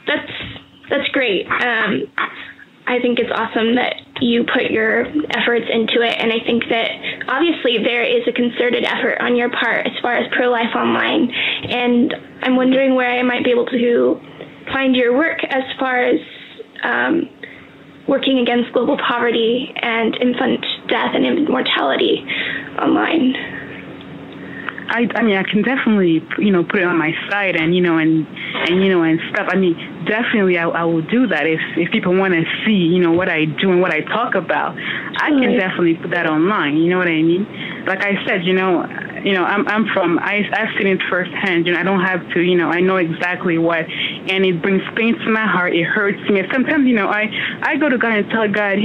that's great. I think it's awesome that you put your efforts into it, and I think that obviously there is a concerted effort on your part as far as pro-life online, and I'm wondering where I might be able to find your work as far as working against global poverty and infant death and immortality online. I mean, I can definitely, put it on my site and stuff. I mean, definitely I will do that if people want to see, what I do and what I talk about. I can definitely put that online. You know what I mean? Like I said, I've seen it firsthand. I don't have to, I know exactly what, and it brings pain to my heart. It hurts me. Sometimes, I go to God and tell God,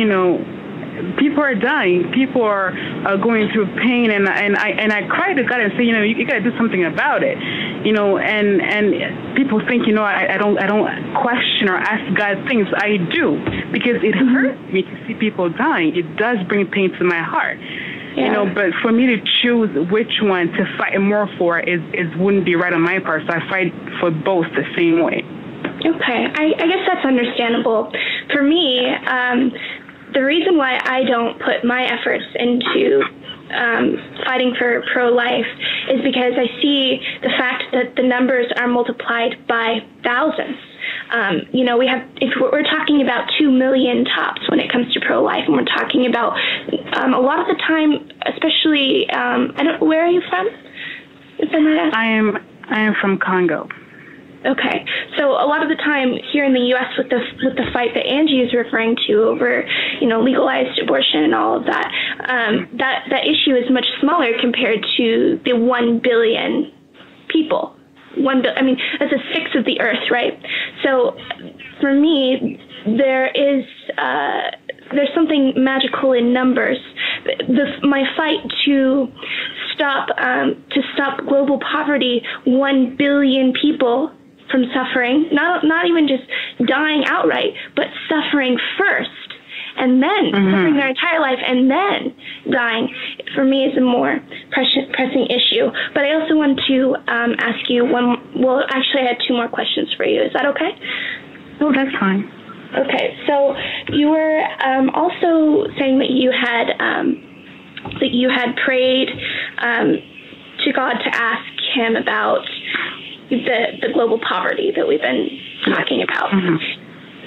people are dying. People are going through pain, and I cry to God and say, you got to do something about it, And people think, I don't question or ask God things. I do, because it hurts me to see people dying. It does bring pain to my heart, But for me to choose which one to fight more for is wouldn't be right on my part. So I fight for both the same way. Okay, I guess that's understandable. For me, the reason why I don't put my efforts into fighting for pro-life is because I see the fact that the numbers are multiplied by thousands. If we're talking about 2 million tops when it comes to pro-life, and we're talking about a lot of the time, especially, where are you from? If I might ask? I am from Congo. Okay, so a lot of the time here in the U.S. with the fight that Angie is referring to over, legalized abortion and all of that, that issue is much smaller compared to the 1 billion people. That's a sixth of the earth, right? So for me, there's something magical in numbers. My fight to stop global poverty, 1 billion people from suffering, not even just dying outright, but suffering first, and then suffering their entire life, and then dying, for me is a more pressing issue. But I also want to ask you I had 2 more questions for you. Is that okay? Oh, that's fine. Okay, so you were also saying that you had prayed to God to ask Him about the global poverty that we've been talking about.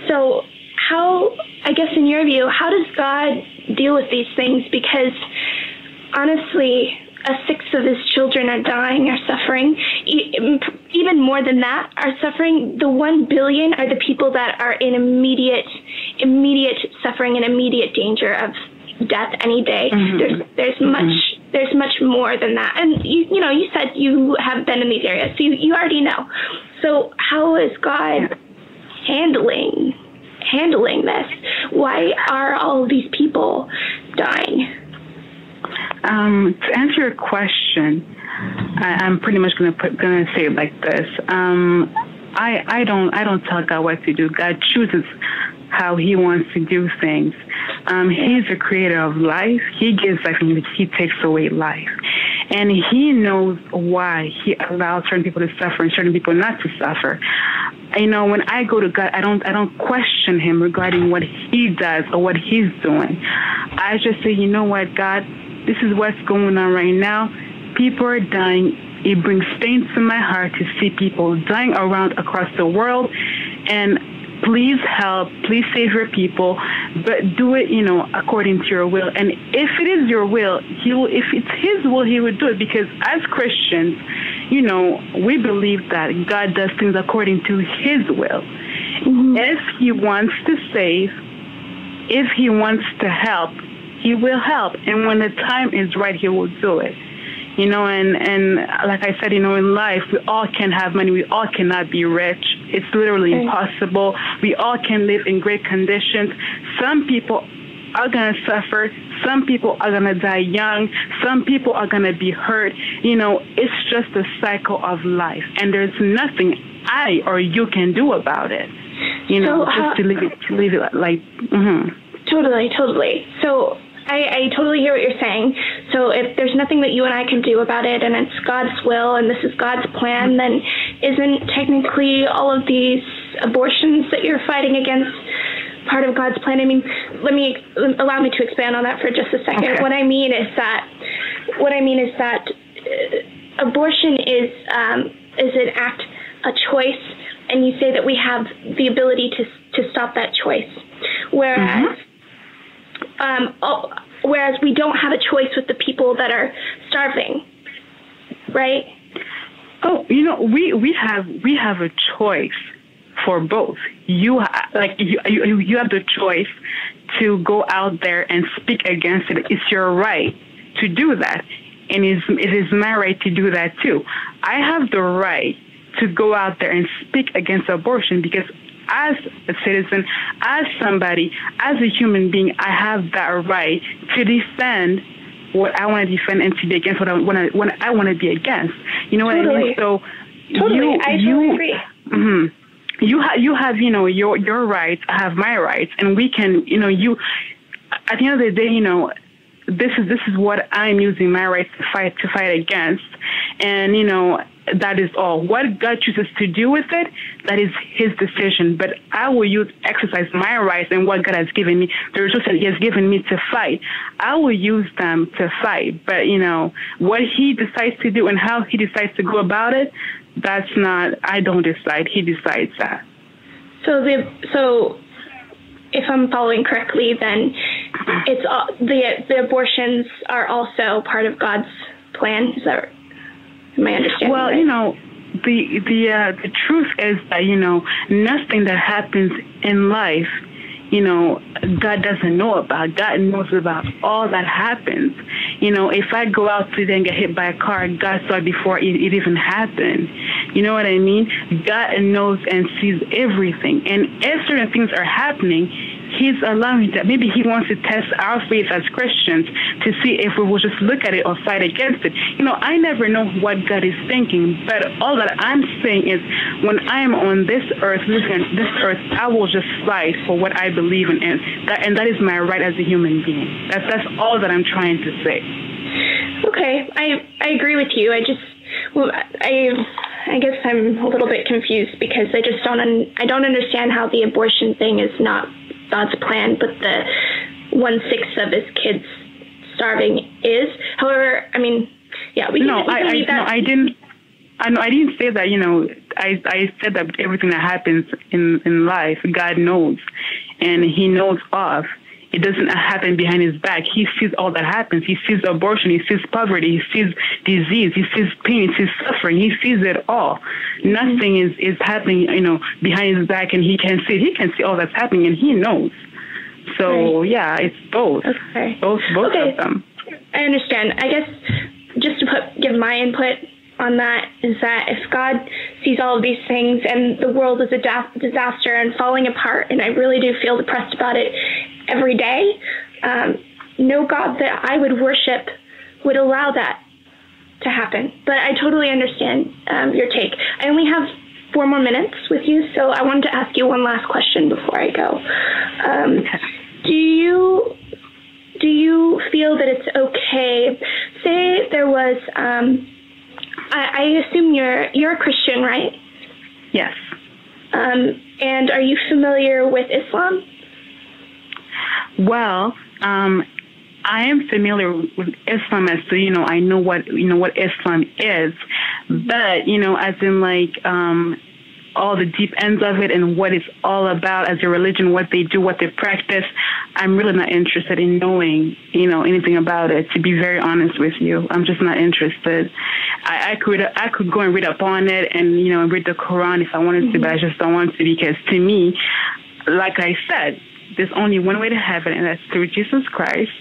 So how, I guess in your view, how does God deal with these things? Because honestly, a sixth of His children are dying, are suffering. Even more than that are suffering. The 1 billion are the people that are in immediate suffering and immediate danger of death any day. There's much more than that. And you said you have been in these areas, so you already know. So how is God handling this? Why are all of these people dying? To answer your question, I'm pretty much gonna say it like this. I don't tell God what to do. God chooses how He wants to do things. He's the creator of life. He gives life and He takes away life. And He knows why He allows certain people to suffer and certain people not to suffer. When I go to God, I don't question Him regarding what He does or what He's doing. I just say, you know what, God, this is what's going on right now. People are dying. It brings pain to my heart to see people dying across the world. And please help, please save your people, but do it, according to your will. And if it is your will, if it's His will, He would do it. Because as Christians, we believe that God does things according to His will. If He wants to save, if He wants to help, He will help. And when the time is right, He will do it. And like I said, in life, we all can have money. We all cannot be rich. It's literally impossible. We all can live in great conditions. Some people are going to suffer. Some people are going to die young. Some people are going to be hurt. It's just a cycle of life. And there's nothing I or you can do about it. Just to leave it like. Totally. So I totally hear what you're saying. So if there's nothing that you and I can do about it, and it's God's will, and this is God's plan, then isn't technically all of these abortions that you're fighting against part of God's plan? I mean, allow me to expand on that for just a second. Okay. What I mean is that abortion is an act, a choice, and you say that we have the ability to stop that choice, whereas whereas we don't have a choice with the people that are starving, right? Oh, we have a choice for both. You have the choice to go out there and speak against it. It's your right to do that, and it is my right to do that too. I have the right to go out there and speak against abortion because as a citizen, as somebody, as a human being, I have that right to defend what I want to defend and to be against what I want to be against. You know what I mean? So totally, I totally agree. Mm-hmm. You have your rights. I have my rights, and we can at the end of the day this is what I'm using my rights to fight against, and that is all. What God chooses to do with it, that is His decision. But I will exercise my rights and what God has given me, the resources that He has given me to fight. I will use them to fight. But what He decides to do and how He decides to go about it, that's not. I don't decide. He decides that. So if I'm following correctly, then it's the abortions are also part of God's plan. Is that? Am I understanding? Well, right? The truth is that nothing that happens in life, God doesn't know about. God knows about all that happens. If I go out today and get hit by a car, God saw it before it even happened. You know what I mean? God knows and sees everything. And if certain things are happening, He's allowing that. Maybe He wants to test our faith as Christians to see if we will just look at it or fight against it. I never know what God is thinking, but all that I'm saying is when I am on this earth, living on this earth, I will just fight for what I believe in, and that is my right as a human being. That's all that I'm trying to say. Okay, I agree with you. I guess I'm a little bit confused because I don't understand how the abortion thing is not God's plan, but the 1/6 of His kids starving is. However, I mean, yeah, we can leave that. I didn't say that. I said that everything that happens in life, God knows, and He knows of. It doesn't happen behind His back. He sees all that happens. He sees abortion. He sees poverty. He sees disease. He sees pain. He sees suffering. He sees it all. Nothing is happening, behind His back, and He can see it. He can see all that's happening, and He knows. So, yeah, it's both. Okay. Both of them. I understand. I guess just to give my input on that is that if God sees all of these things and the world is a disaster and falling apart, and I really do feel depressed about it every day, no God that I would worship would allow that to happen. But I totally understand your take. I only have 4 more minutes with you, so I wanted to ask you one last question before I go. Do you feel that it's okay? Say there was, I assume you're a Christian, right? Yes. And are you familiar with Islam? Well, I am familiar with Islam as to, I know what Islam is, but, as in all the deep ends of it and what it's all about as a religion, what they do, what they practice, I'm really not interested in knowing, anything about it, to be very honest with you. I'm just not interested. I could go and read up on it and, read the Quran if I wanted to, but I just don't want to because to me, like I said, there's only one way to heaven, and that's through Jesus Christ.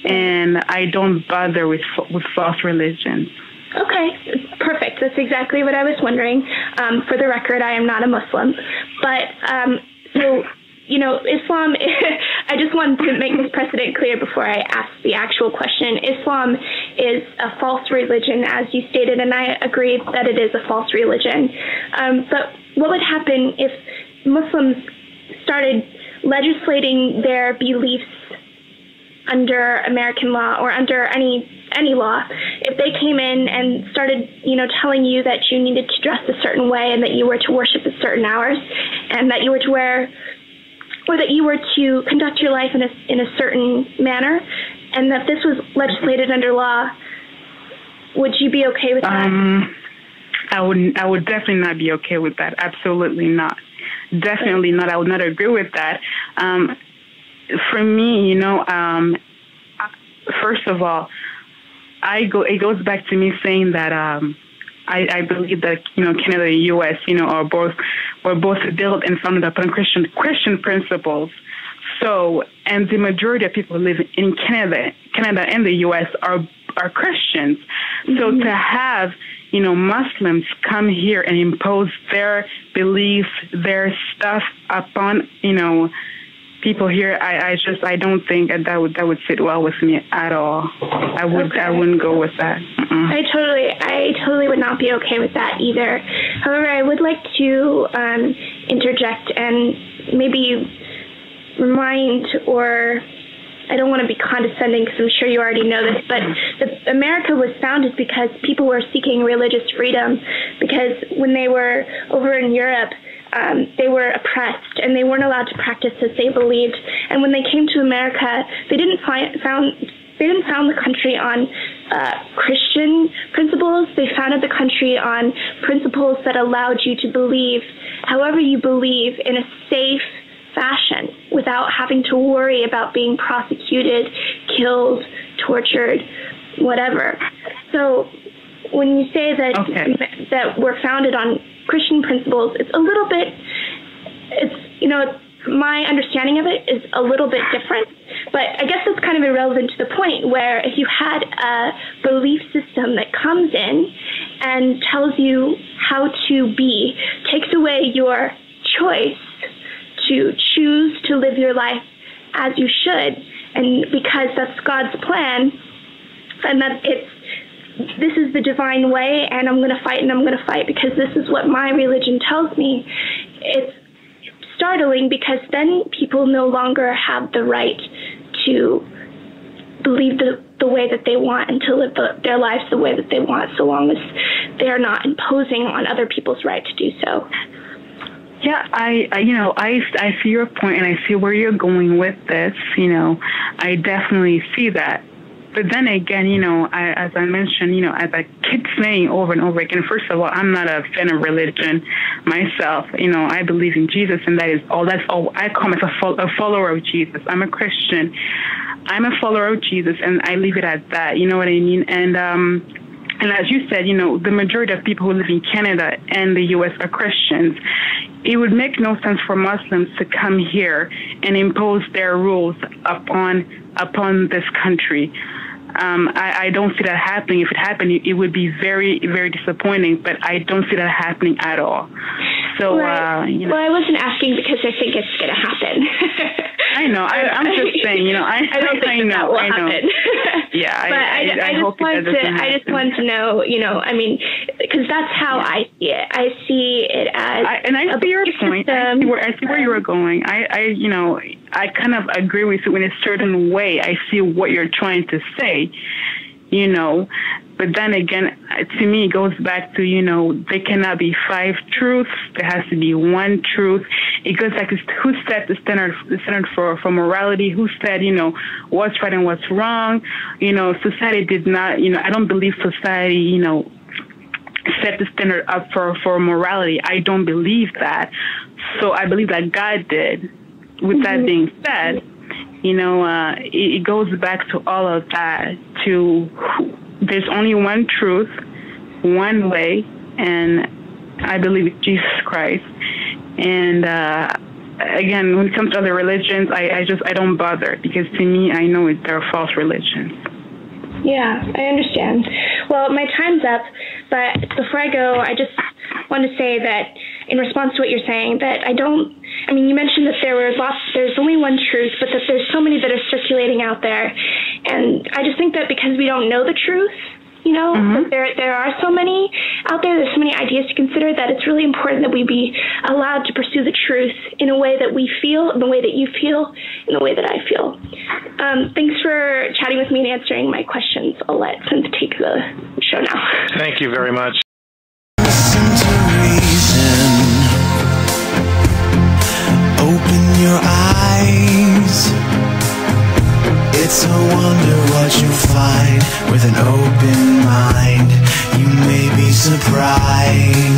And I don't bother with false religions. Okay, perfect. That's exactly what I was wondering. For the record, I am not a Muslim. But, Islam, I just wanted to make this precedent clear before I ask the actual question. Islam is a false religion, as you stated, and I agree that it is a false religion. But what would happen if Muslims started legislating their beliefs under American law or under any any law, if they came in and started, telling you that you needed to dress a certain way and that you were to worship at certain hours and that you were to wear, or that you were to conduct your life in a certain manner, and that this was legislated under law, would you be okay with that? I would definitely not be okay with that. Absolutely not. Definitely not. I would not agree with that. For me, first of all, it goes back to me saying that I believe that Canada and U.S. were both built and founded upon Christian principles. So, and the majority of people who live in Canada and the U.S. are Christians. So to have Muslims come here and impose their beliefs, their stuff upon people here, I don't think that would sit well with me at all. I wouldn't go with that. I totally would not be okay with that either. However, I would like to interject and maybe remind, or I don't want to be condescending because I'm sure you already know this, but America was founded because people were seeking religious freedom, because when they were over in Europe, they were oppressed and they weren't allowed to practice as they believed. And when they came to America, they didn't found the country on Christian principles. They founded the country on principles that allowed you to believe however you believe in a safe fashion without having to worry about being prosecuted, killed, tortured, whatever. So when you say that that we're founded on Christian principles, my understanding of it is a little bit different, but I guess it's kind of irrelevant to the point where if you had a belief system that comes in and tells you how to be, takes away your choice to choose to live your life as you should, and because that's God's plan, and that this is the divine way, and I'm going to fight because this is what my religion tells me, it's startling, because then people no longer have the right to believe the way that they want and to live their lives the way that they want, so long as they are not imposing on other people's right to do so. Yeah, I see your point, and I see where you're going with this. I definitely see that. But then again, as I mentioned, as I keep saying over and over again, first of all, I'm not a fan of religion myself. I believe in Jesus, and that's all. I call myself a follower of Jesus. I'm a Christian. I'm a follower of Jesus, and I leave it at that. You know what I mean? And as you said, the majority of people who live in Canada and the U.S. are Christians. It would make no sense for Muslims to come here and impose their rules upon this country. I don't see that happening. If it happened, it would be very, very disappointing, but I don't see that happening at all. So, right. Well, I wasn't asking because I think it's going to happen. I know. I'm just saying, I don't think that will happen. Yeah, but I just wanted to know, because that's how I see it. I see it as I see your point. I see where you were going. I kind of agree with you in a certain way. I see what you're trying to say, But then again, to me, it goes back to, there cannot be 5 truths. There has to be one truth. It goes back to who set the standard for morality, who said, what's right and what's wrong. Society did not, I don't believe society, set the standard up for morality. I don't believe that. So I believe that God did. With that being said, it goes back to all of that, there's only one truth, one way, and I believe it's Jesus Christ. And again, when it comes to other religions, I don't bother, because to me, I know they're false religions. Yeah, I understand. Well, my time's up, but before I go, I just want to say that in response to what you're saying, that you mentioned that there's only one truth, but that there's so many that are circulating out there. And I just think that because we don't know the truth, that there are so many out there's so many ideas to consider, that it's really important that we be allowed to pursue the truth in a way that we feel, in the way that you feel, in the way that I feel. Thanks for chatting with me and answering my questions. I'll let Synth take the show now. Thank you very much. Listen to reason. Open your eyes. It's a wonder what you'll find with an open mind. You may be surprised.